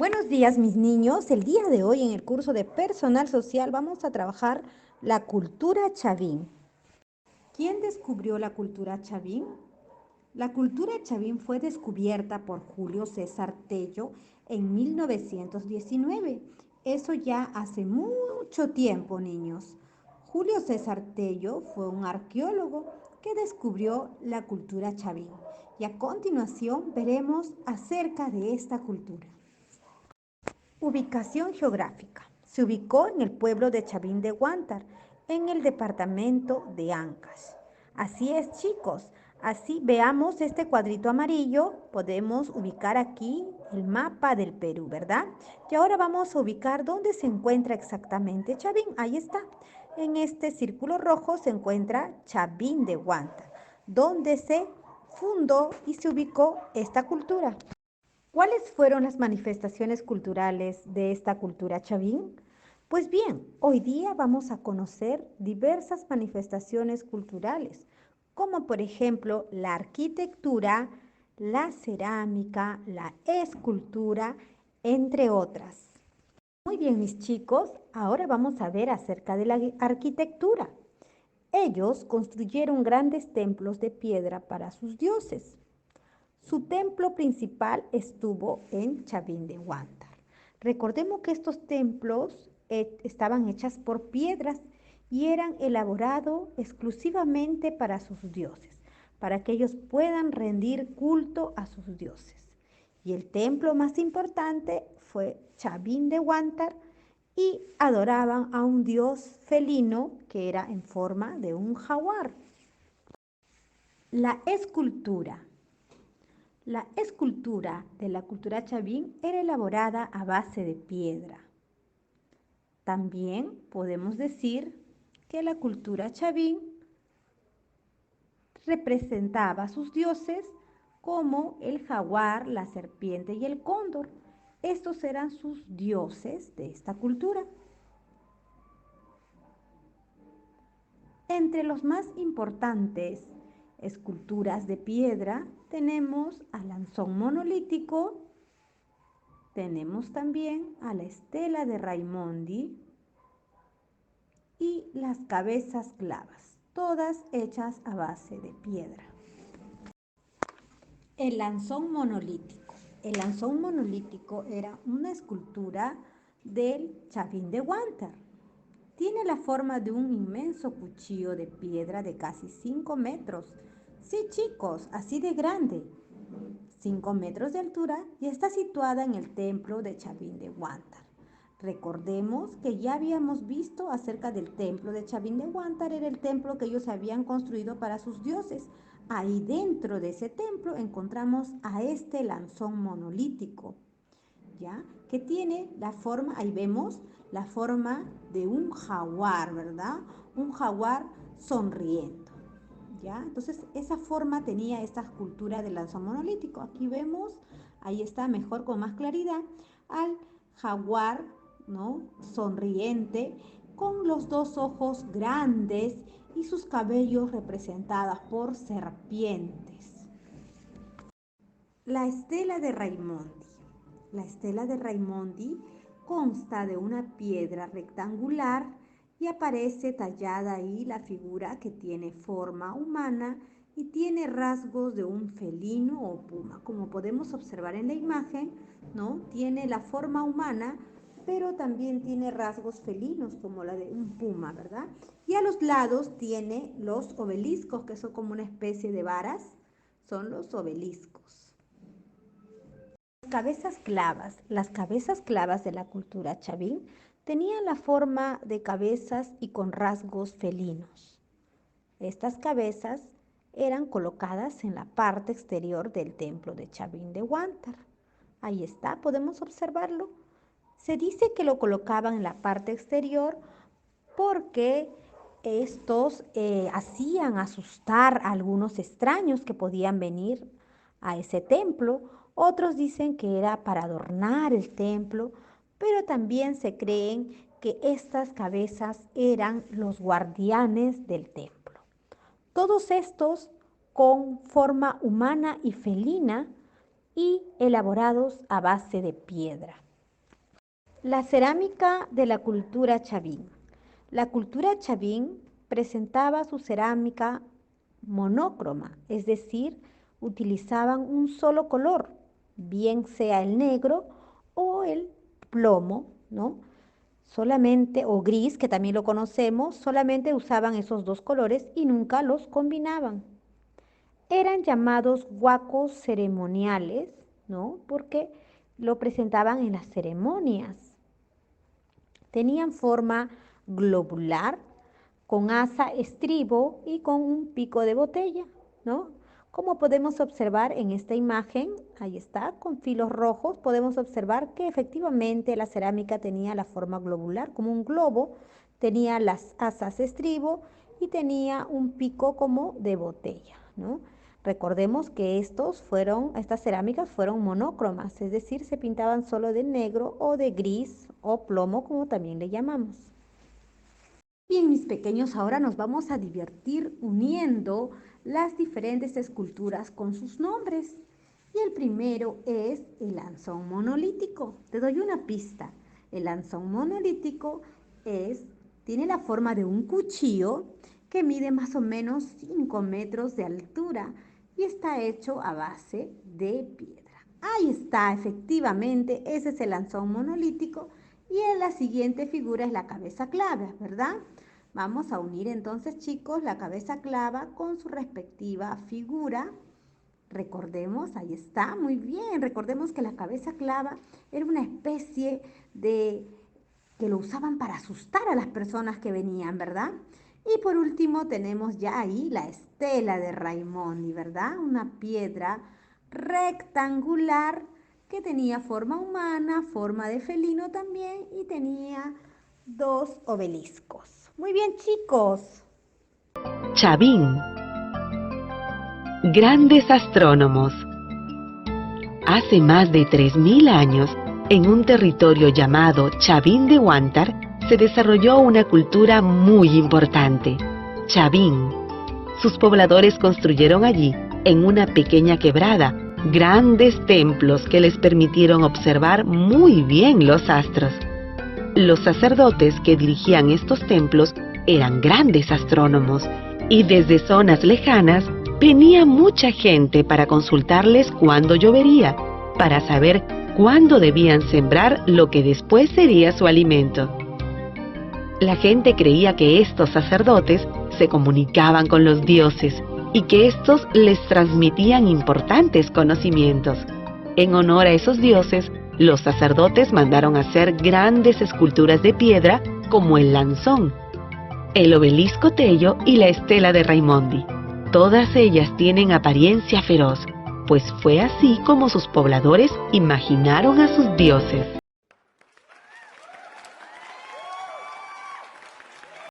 Buenos días, mis niños. El día de hoy en el curso de Personal Social vamos a trabajar la cultura chavín. ¿Quién descubrió la cultura chavín? La cultura chavín fue descubierta por Julio César Tello en 1919. Eso ya hace mucho tiempo, niños. Julio César Tello fue un arqueólogo que descubrió la cultura chavín. Y a continuación veremos acerca de esta cultura. Ubicación geográfica. Se ubicó en el pueblo de Chavín de Huántar, en el departamento de Ancash. Así es, chicos. Así veamos este cuadrito amarillo. Podemos ubicar aquí el mapa del Perú, ¿verdad? Y ahora vamos a ubicar dónde se encuentra exactamente Chavín. Ahí está. En este círculo rojo se encuentra Chavín de Huántar, donde se fundó y se ubicó esta cultura. ¿Cuáles fueron las manifestaciones culturales de esta cultura chavín? Pues bien, hoy día vamos a conocer diversas manifestaciones culturales, como por ejemplo la arquitectura, la cerámica, la escultura, entre otras. Muy bien, mis chicos, ahora vamos a ver acerca de la arquitectura. Ellos construyeron grandes templos de piedra para sus dioses. Su templo principal estuvo en Chavín de Huántar. Recordemos que estos templos estaban hechos por piedras y eran elaborados exclusivamente para sus dioses, para que ellos puedan rendir culto a sus dioses. Y el templo más importante fue Chavín de Huántar y adoraban a un dios felino que era en forma de un jaguar. La escultura. La escultura de la cultura chavín era elaborada a base de piedra. También podemos decir que la cultura chavín representaba a sus dioses como el jaguar, la serpiente y el cóndor. Estos eran sus dioses de esta cultura. Entre los más importantes esculturas de piedra tenemos al lanzón monolítico. Tenemos también a la estela de Raimondi y las cabezas clavas, todas hechas a base de piedra. El lanzón monolítico. El lanzón monolítico era una escultura del Chavín de Huántar. Tiene la forma de un inmenso cuchillo de piedra de casi 5 metros. Sí, chicos, así de grande. 5 metros de altura y está situada en el templo de Chavín de Huántar. Recordemos que ya habíamos visto acerca del templo de Chavín de Huántar, era el templo que ellos habían construido para sus dioses. Ahí dentro de ese templo encontramos a este lanzón monolítico, ¿ya? Que tiene la forma, ahí vemos, la forma de un jaguar, ¿verdad? Un jaguar sonriendo. ¿Ya? Entonces, esa forma tenía esta escultura del lanzón monolítico. Aquí vemos, ahí está mejor con más claridad, al jaguar, ¿no? Sonriente, con los dos ojos grandes y sus cabellos representados por serpientes. La estela de Raimondi. La estela de Raimondi consta de una piedra rectangular y aparece tallada ahí la figura que tiene forma humana y tiene rasgos de un felino o puma. Como podemos observar en la imagen, ¿no? Tiene la forma humana, pero también tiene rasgos felinos como la de un puma, ¿verdad? Y a los lados tiene los obeliscos, que son como una especie de varas, son los obeliscos. Las cabezas clavas de la cultura chavín tenían la forma de cabezas y con rasgos felinos. Estas cabezas eran colocadas en la parte exterior del templo de Chavín de Huántar. Ahí está, podemos observarlo. Se dice que lo colocaban en la parte exterior porque estos hacían asustar a algunos extraños que podían venir a ese templo. Otros dicen que era para adornar el templo, pero también se creen que estas cabezas eran los guardianes del templo. Todos estos con forma humana y felina y elaborados a base de piedra. La cerámica de la cultura chavín. La cultura chavín presentaba su cerámica monócroma, es decir, utilizaban un solo color, bien sea el negro o el plomo, ¿no? Solamente, o gris, que también lo conocemos, solamente usaban esos dos colores y nunca los combinaban. Eran llamados huacos ceremoniales, ¿no? Porque lo presentaban en las ceremonias. Tenían forma globular, con asa estribo y con un pico de botella, ¿no? Como podemos observar en esta imagen, ahí está, con filos rojos, podemos observar que efectivamente la cerámica tenía la forma globular, como un globo, tenía las asas estribo y tenía un pico como de botella, ¿no? Recordemos que estas cerámicas fueron monócromas, es decir, se pintaban solo de negro o de gris o plomo, como también le llamamos. Bien, mis pequeños, ahora nos vamos a divertir uniendo las diferentes esculturas con sus nombres. Y el primero es el lanzón monolítico. Te doy una pista. El lanzón monolítico tiene la forma de un cuchillo que mide más o menos 5 metros de altura y está hecho a base de piedra. Ahí está, efectivamente, ese es el lanzón monolítico. Y en la siguiente figura es la cabeza clava, ¿verdad? Vamos a unir entonces, chicos, la cabeza clava con su respectiva figura. Recordemos, ahí está, muy bien. Recordemos que la cabeza clava era una especie que lo usaban para asustar a las personas que venían, ¿verdad? Y por último tenemos ya ahí la estela de Raimondi, ¿verdad? Una piedra rectangular que tenía forma humana, forma de felino también y tenía 2 obeliscos. Muy bien, chicos. Chavín. Grandes astrónomos. Hace más de 3000 años, en un territorio llamado Chavín de Huántar, se desarrolló una cultura muy importante, Chavín. Sus pobladores construyeron allí, en una pequeña quebrada, grandes templos que les permitieron observar muy bien los astros. Los sacerdotes que dirigían estos templos eran grandes astrónomos y desde zonas lejanas venía mucha gente para consultarles cuándo llovería, para saber cuándo debían sembrar lo que después sería su alimento. La gente creía que estos sacerdotes se comunicaban con los dioses y que estos les transmitían importantes conocimientos. En honor a esos dioses, los sacerdotes mandaron hacer grandes esculturas de piedra como el lanzón, el obelisco Tello y la estela de Raimondi. Todas ellas tienen apariencia feroz, pues fue así como sus pobladores imaginaron a sus dioses.